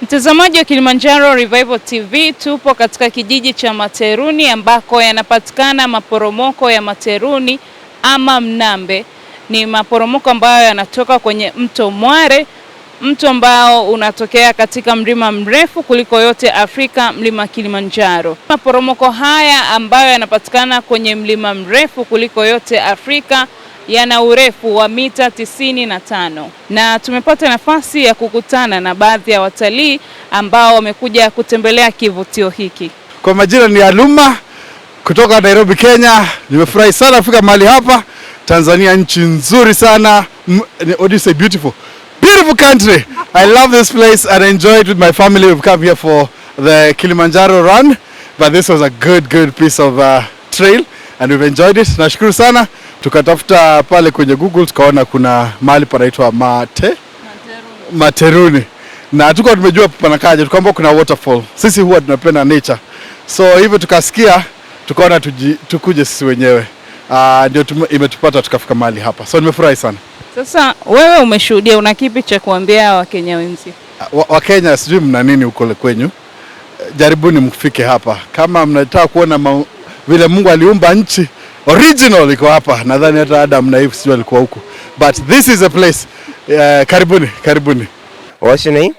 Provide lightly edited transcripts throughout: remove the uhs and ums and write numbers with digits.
Mtazamaji wa Kilimanjaro Revival TV, tupo katika kijiji cha Materuni ambako yanapatikana maporomoko ya Materuni ama Mnambe. Ni maporomoko ambayo yanatoka kwenye mto Mware, mto ambao unatokea katika mlima mrefu kuliko yote Afrika, mlima Kilimanjaro. Maporomoko haya ambayo yanapatikana kwenye mlima mrefu kuliko yote Afrika yana urefu wa mita 95 na tumepata nafasi ya kukutana na baadhi ya watalii ambao wamekuja kutembelea kivutio hiki. Kwa majina ni Aluma kutoka Nairobi, Kenya. Nimefurahi sana kufika mahali hapa. Tanzania nchi nzuri sana. What do you say? Beautiful country. I love this place and I enjoy it with my family. We've come here for the Kilimanjaro run, but this was a good piece of trail and we've enjoyed it. Nashukuru sana. Tukatafuta pale kwenye Google tukaona kuna mahali panaitwa Materuni. Na tuko tumejua panakaje, tukaomba kuna waterfall. Sisi huwa tunapenda nature. So hivyo tukasikia, tukaona tukuje sisi wenyewe. Ndio imetupata tukafika mahali hapa. So nimefurahi sana. Sasa wewe umeshuhudia, una kipi cha kuambia Wakenya wenzi? Wakenya sijui mna nini huko kwenyu. Jaribuni mfike hapa. Kama mnataka kuona vile Mungu aliumba nchi original iko hapa. Nadhani hata Adam na Eve sio alikuwa huko. But this is a place. Karibuni. What's your name?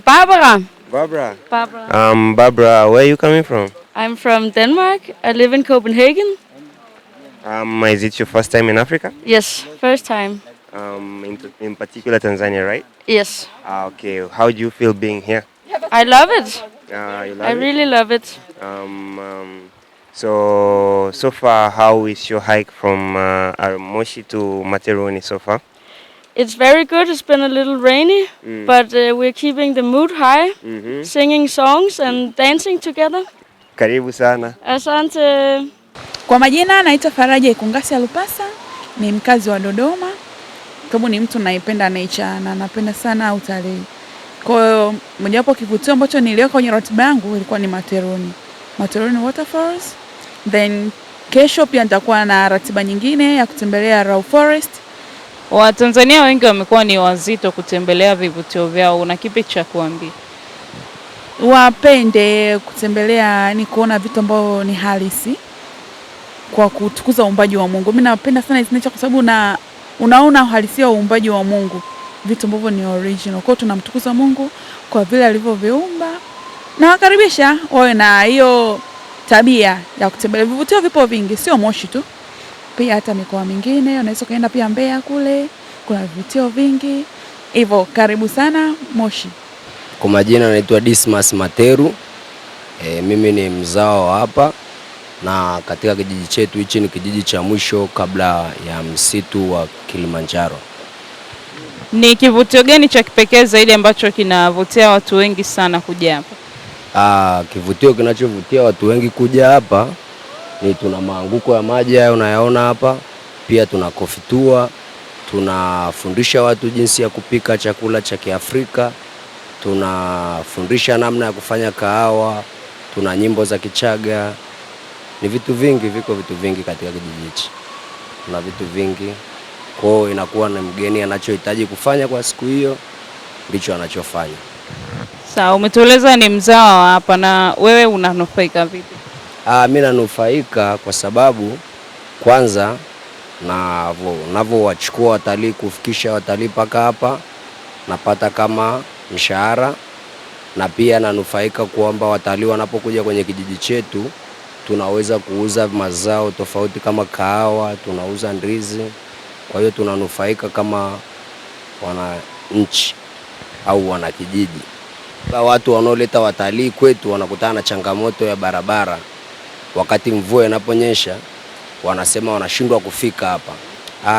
Barbara. Barbara. Barbara. Barbara, where are you coming from? I'm from Denmark. I live in Copenhagen. Is it your first time in Africa? Yes, first time. In particular Tanzania, right? Yes. Okay. How do you feel being here? I love it. You love I really love it. So far, how is your hike from Moshi to Materuni so far? It's very good. It's been a little rainy, but we're keeping the mood high, singing songs and dancing together. Karibu sana. Asante. Kwa majina naitwa Faraja Ikungasi Alupasa, ni mkazi wa Dodoma. Kama ni mtu naipenda nature na napenda sana utalii. Kwa hiyo mojawapo kivutio ambacho niliweka kwenye ratiba yangu ilikuwa ni Materuni Waterfalls. Then kesho pia nitakuwa na ratiba nyingine ya kutembelea Raw Forest. Watanzania wengi wamekuwa ni wazito kutembelea vivutio vyao. Una kipi cha kuambia? Wapende kutembelea, ni kuona vitu ambavyo ni halisi kwa kutukuza uumbaji wa Mungu. Mimi napenda sana hizi nature kwa sababu unaona uhalisia wa uumbaji wa Mungu, vitu ambavyo ni original. Kwa hiyo tunamtukuza Mungu kwa vile alivyoviumba. Na wakaribisha wawe na hiyo tabia ya kutembelea vivutio. Vipo vingi, sio Moshi tu. Pia hata mikoa mingine unaweza kaenda pia Mbeya kule, kuna vivutio vingi. Hivyo karibu sana Moshi. Kwa majina naitwa Dismas Materu. Mimi ni mzao hapa na katika kijiji chetu hichi ni kijiji cha mwisho kabla ya msitu wa Kilimanjaro. Ni kivutio gani cha kipekee zaidi ambacho kinavutia watu wengi sana kuja hapa? Kivutio kinachovutia watu wengi kuja hapa ni tuna maanguko ya maji haya unayaona hapa. Pia tuna coffee tour, tunafundisha watu jinsi ya kupika chakula cha Kiafrika, tunafundisha namna ya kufanya kahawa, tuna nyimbo za Kichaga. Ni vitu vingi, viko vitu vingi katika kijiji hichi. Tuna vitu vingi. Kwa hiyo inakuwa na mgeni anachohitaji kufanya kwa siku hiyo ndicho anachofanya. Sawa, umetueleza ni mzao hapa, na wewe unanufaika vipi? Mimi nanufaika kwa sababu kwanza navowachukua watalii kufikisha watalii paka hapa napata kama mshahara, na pia nanufaika kwamba watalii wanapokuja kwenye kijiji chetu tunaweza kuuza mazao tofauti kama kahawa, tunauza ndizi. Kwa hiyo tunanufaika kama wananchi au wanakijiji. Watu wanaoleta watalii kwetu wanakutana na changamoto ya barabara. Wakati mvua inaponyesha wanasema wanashindwa kufika hapa.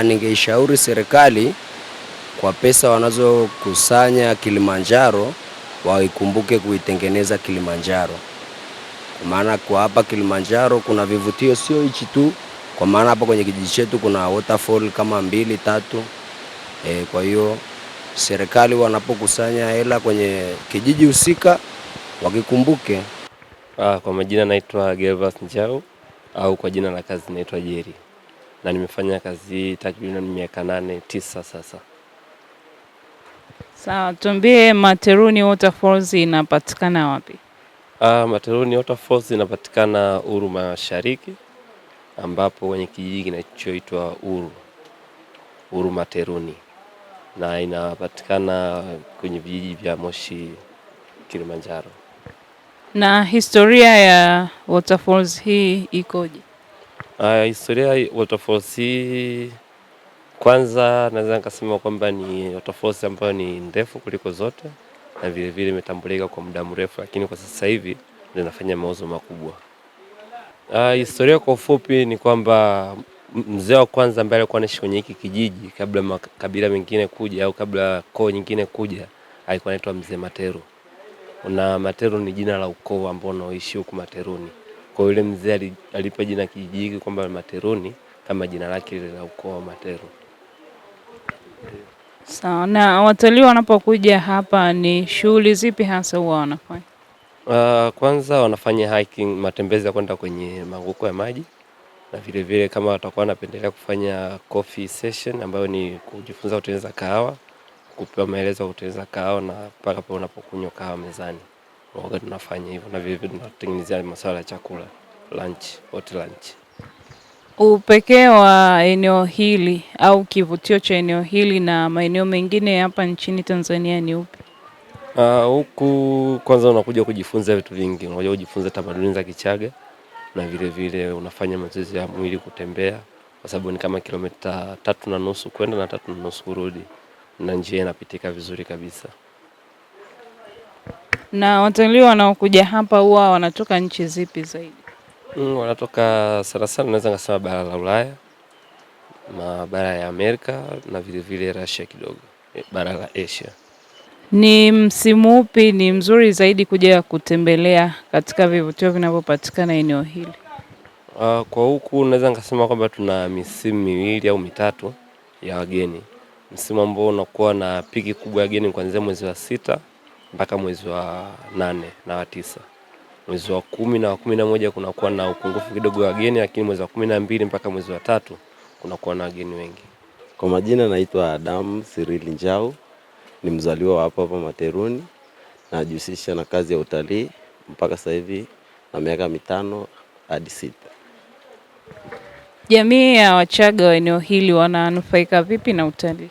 Ningeishauri serikali kwa pesa wanazokusanya Kilimanjaro waikumbuke kuitengeneza Kilimanjaro. Kwa maana kwa hapa Kilimanjaro kuna vivutio sio hichi tu. Kwa maana hapa kwenye kijiji chetu kuna waterfall kama 2, 3. Kwa hiyo serikali wanapokusanya hela kwenye kijiji husika wakikumbuke. Kwa majina naitwa Gervas Njau au kwa jina la kazi naitwa Jerry. Na nimefanya kazi takriban miaka 8-9 sasa. Sawa, tuambie Materuni Waterfalls inapatikana wapi? Materuni Waterfalls inapatikana Uru Mashariki, ambapo kwenye kijiji kinachoitwa Uru Materuni, na inapatikana kwenye vijiji vya Moshi, Kilimanjaro. Na historia ya waterfalls hii ikoje? Historia ya waterfalls hii, kwanza naweza nikasema kwamba ni waterfalls ambayo ni ndefu kuliko zote, na vile vile imetambulika kwa muda mrefu, lakini kwa sasa hivi ndio inafanya mauzo makubwa. Historia kwa ufupi ni kwamba mzee wa kwanza ambaye alikuwa anaishi kwenye hiki kijiji kabla makabila mengine kuja au kabla koo nyingine kuja, alikuwa anaitwa Mzee Materu. Na Materu ni jina la ukoo ambao unaoishi huko Materuni. Kwa yule mzee alipa jina kijiji hiki kwamba Materuni kama jina lake ile la ukoo wa Materu. Sawa, na watalii wanapokuja hapa ni shughuli zipi hasa huwa wanafanya? Kwanza wanafanya hiking, matembezi ya kwenda kwenye maguko ya maji, na vile vile kama watakuwa wanapendelea kufanya coffee session ambayo ni kujifunza kutengeneza kahawa, kupewa maelezo ya kutengeneza kahawa na mpaka hapo unapokunywa kahawa mezani. Wakati tunafanya hivyo, na vile vile tunatengenezea masuala ya chakula, hot lunch. Upekee wa eneo hili au kivutio cha eneo hili na maeneo mengine hapa nchini Tanzania ni upi? Huku kwanza unakuja kujifunza vitu vingi, unakuja kujifunza tamaduni za Kichaga, na vile vile unafanya mazoezi ya mwili, kutembea, kwa sababu ni kama kilomita 3.5 kwenda na 3.5 kurudi, na njia inapitika vizuri kabisa. Na watalii wanaokuja hapa huwa wanatoka nchi zipi zaidi? Wanatoka sana naweza ngasema bara la Ulaya, bara ya Amerika, na vile vile Russia kidogo, bara la Asia. Ni msimu upi ni mzuri zaidi kuja kutembelea katika vivutio vinavyopatikana eneo hili? Kwa huku naweza ngasema kwamba tuna misimu 2 au 3 ya wageni. Msimu ambao unakuwa na piki kubwa ya wageni kuanzia mwezi wa 6 mpaka mwezi wa 8 na wa 9. Mwezi wa 10 na wa 11 kunakuwa na upungufu kidogo wa wageni, lakini mwezi wa 12 mpaka mwezi wa 3 kunakuwa na wageni wengi. Kwa majina naitwa Adam Cyril Njau, ni mzaliwa wa hapa Materuni, najihusisha na kazi ya utalii mpaka sasa hivi na miaka 5 hadi 6. Jamii ya Wachaga wa eneo hili wananufaika vipi na utalii?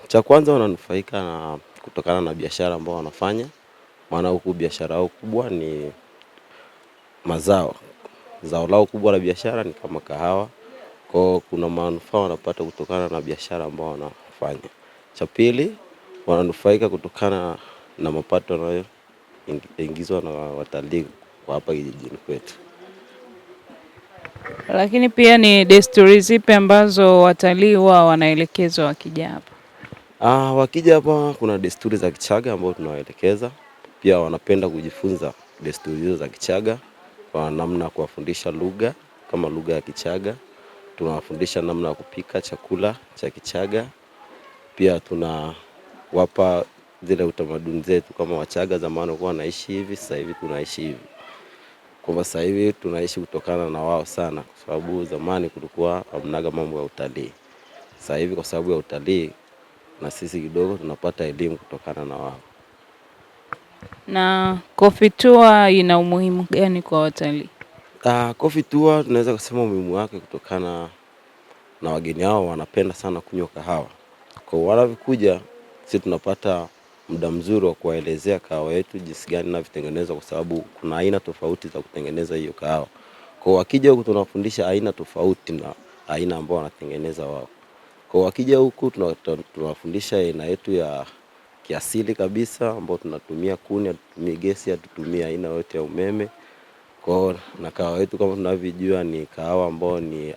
Cha kwanza wananufaika na kutokana na biashara ambao wanafanya, maana huku biashara yao kubwa ni mazao. Zao lao kubwa la biashara ni kama kahawa. Kwa kuna manufaa wanapata kutokana na biashara ambao wanafanya. Cha pili, wananufaika kutokana na mapato yanayoingizwa na watalii wa hapa kijijini kwetu. Lakini pia ni desturi zipi ambazo watalii wao wanaelekezwa wakija hapa? Wakija hapa kuna desturi za Kichaga ambao tunawaelekeza. Pia wanapenda kujifunza desturi hizo za Kichaga kwa namna ya kuwafundisha lugha kama lugha ya Kichaga. Tunawafundisha namna ya kupika chakula cha Kichaga. Pia tunawapa zile utamaduni zetu kama Wachaga zamani walikuwa wanaishi hivi, sasa hivi tunaishi hivi. Kwa sasa hivi tunaishi kutokana na wao sana, kwa sababu zamani kulikuwa hamnaga mambo ya utalii. Sasa hivi kwa sababu ya utalii na sisi kidogo tunapata elimu kutokana na wao. Na coffee tour ina umuhimu gani kwa watalii? Coffee tour tunaweza kusema umuhimu wake kutokana na wageni hao wanapenda sana kunywa kahawa. Kwa wanapokuja sisi tunapata muda mzuri wa kuwaelezea kahawa yetu jinsi gani inavyotengenezwa, kwa sababu kuna aina tofauti za kutengeneza hiyo kahawa. Kwa wakija huku tunafundisha aina tofauti na aina ambao wanatengeneza wao. Kwa wakija huku tunawafundisha aina yetu ya kiasili kabisa ambao tunatumia kuni, hatutumii gesi, hatutumii aina yote ya umeme. Kwa na kahawa yetu kama tunavyojua ni kahawa ambao ni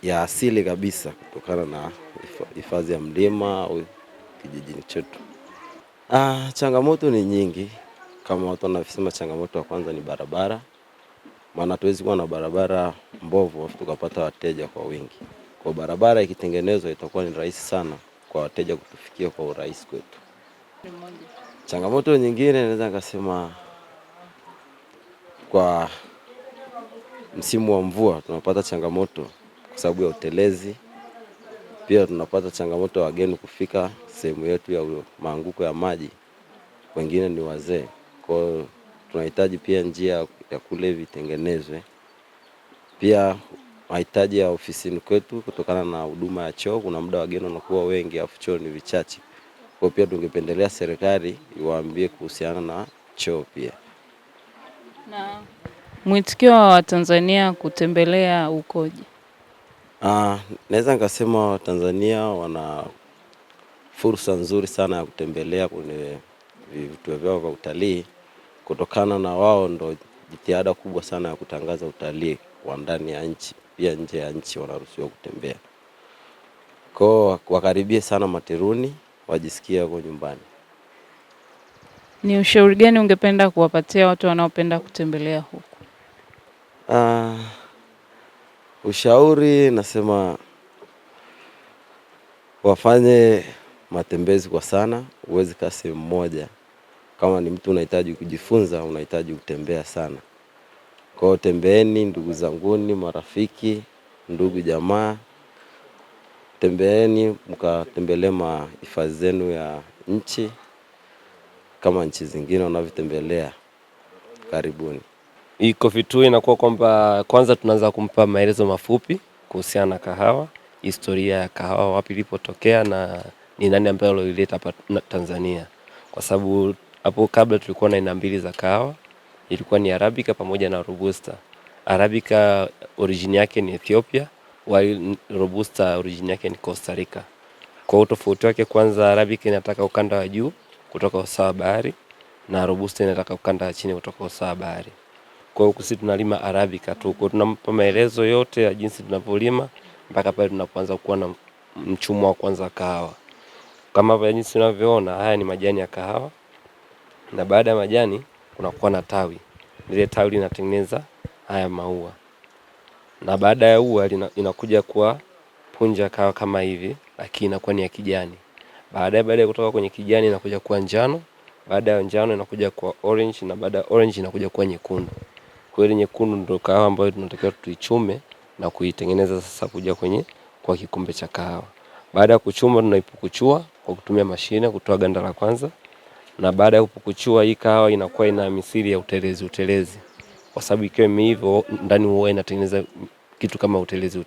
ya asili kabisa kutokana na hifadhi ya mlima au kijijini chetu. Changamoto ni nyingi. Kama watu wanasema, changamoto ya kwanza ni barabara. Maana tuwezi kuwa na barabara mbovu tukapata wateja kwa wingi. Kwa barabara ikitengenezwa itakuwa ni rahisi sana kwa wateja kutufikia kwa urahisi kwetu. Changamoto nyingine naweza kusema kwa msimu wa mvua tunapata changamoto kwa sababu ya utelezi. Pia tunapata changamoto ya wageni kufika sehemu yetu ya maanguko ya maji, wengine ni wazee. Kwa hiyo tunahitaji pia njia ya kule vitengenezwe. Pia mahitaji ya ofisini kwetu kutokana na huduma ya choo, kuna muda wageni wanakuwa wengi afu choo ni vichache. Kwa pia tungependelea serikali iwaambie kuhusiana na choo pia. Na mwitikio wa Tanzania kutembelea ukoje? Naweza nikasema Tanzania wana fursa nzuri sana ya kutembelea kwenye vituo vyao vya utalii, kutokana na wao ndo jitihada kubwa sana ya kutangaza utalii wa ndani ya nchi, pia nje ya nchi wanaruhusiwa kutembea. Kwa wakaribie sana Materuni, wajisikie wako nyumbani. Ni ushauri gani ungependa kuwapatia watu wanaopenda kutembelea huku? Ushauri nasema wafanye matembezi kwa sana, uwezi kaa sehemu moja. Kama ni mtu unahitaji kujifunza, unahitaji kutembea sana. Kwa hiyo tembeeni ndugu zanguni, marafiki, ndugu jamaa. Tembeeni mkatembelee mahifadhi zenu ya nchi kama nchi zingine wanavyotembelea. Karibuni. Hii Coffee Tour inakuwa kwamba kwanza tunaanza kumpa maelezo mafupi kuhusiana na kahawa, historia ya kahawa, wapi ilipotokea na ni nani ambaye alileta hapa Tanzania. Kwa sababu hapo kabla tulikuwa na aina mbili za kahawa, ilikuwa ni Arabica pamoja na Robusta. Arabica origin yake ni Ethiopia, while Robusta origin yake ni Costa Rica. Kwa utofauti wake, kwanza Arabica inataka ukanda wa juu kutoka usawa wa bahari na Robusta inataka ukanda wa chini kutoka usawa wa bahari. Kwa hiyo sisi tunalima Arabica tu, kwa tunampa maelezo yote ya jinsi tunavyolima mpaka pale tunapoanza kuwa na mchumo wa kwanza kahawa. Kama hapa jinsi unavyoona, haya ni majani ya kahawa, na baada ya majani kunakuwa na tawi. Ile tawi linatengeneza haya maua, na baada ya ua inakuja kuwa punja kahawa kama hivi, lakini inakuwa ni ya kijani. Baada ya kutoka kwenye kijani inakuja kuwa njano, baada ya njano inakuja kuwa orange, na baada ya orange inakuja kuwa nyekundu. Kwa ile nyekundu ndio kahawa ambayo tunatakiwa tuichume na kuitengeneza sasa kuja kwa kikombe cha kahawa. Baada ya kuchuma tunaipukuchua kwa kutumia mashine kutoa ganda la kwanza, na baada ya kupukuchua hii kahawa inakuwa ina misili ya utelezi. Kwa sababu ikiwa imeiva ndani huwa inatengeneza kitu kama utelezi.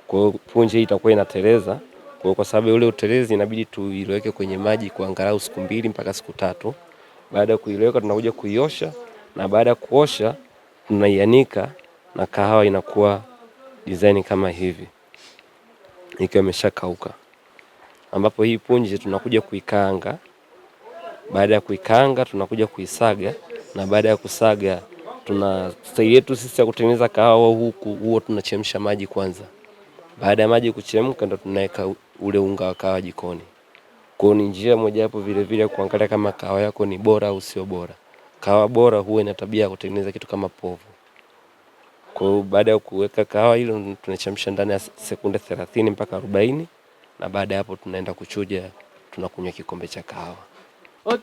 Kwa hiyo punje hii itakuwa inateleza. Kwa sababu ule utelezi inabidi tuiweke kwenye maji kwa angalau siku 2 mpaka siku 3. Baada ya kuiweka tunakuja kuiosha, na baada ya kuosha tunaianika na kahawa inakuwa design kama hivi, ikiwa imeshakauka. Ambapo hii punje tunakuja kuikaanga. Baada ya kuikaanga tunakuja kuisaga, na baada ya kusaga staili yetu sisi ya kutengeneza kahawa huo tunachemsha maji kwanza. Baada ya maji kuchemka ndo tunaweka ule unga wa kahawa jikoni. Kwa ni njia moja hapo vile vile kuangalia kama kahawa yako ni bora au sio bora. Kahawa bora huwa ina tabia kutengeneza kitu kama povu. Kwa baada ya kuweka kahawa hilo tunachemsha ndani ya sekunde 30 mpaka 40, na baada hapo tunaenda kuchuja, tunakunywa kikombe cha kahawa. Oh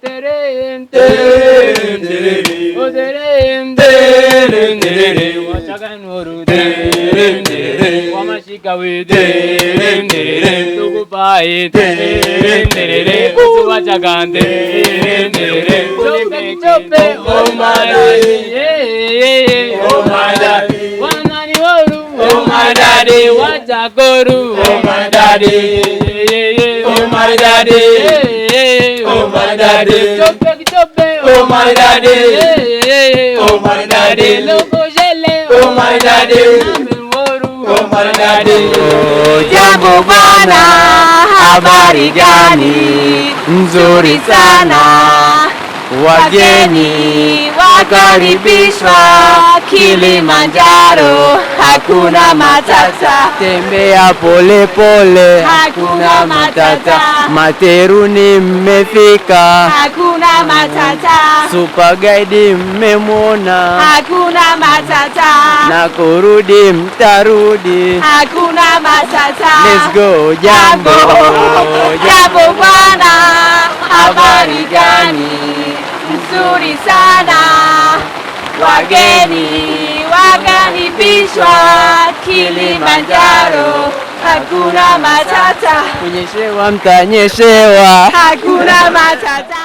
my daddy, what a guru. Oh my daddy, oh my daddy, oh my daddy, oh my daddy, oh my daddy, oh my daddy, oh my daddy. Jambo bana, habari gani? Nzuri sana. Wageni wakaribishwa Kilimanjaro, hakuna matata. Tembea pole pole, hakuna matata. Materuni mmefika, hakuna matata. Super guide mmemwona, hakuna matata. Na kurudi mtarudi, hakuna matata. Let's go Jambo, Jambo bwana, habari gani? Nzuri sana. Wageni wakaribishwa Kilimanjaro, hakuna matata. Kunyeshewa mtanyeshewa, hakuna matata.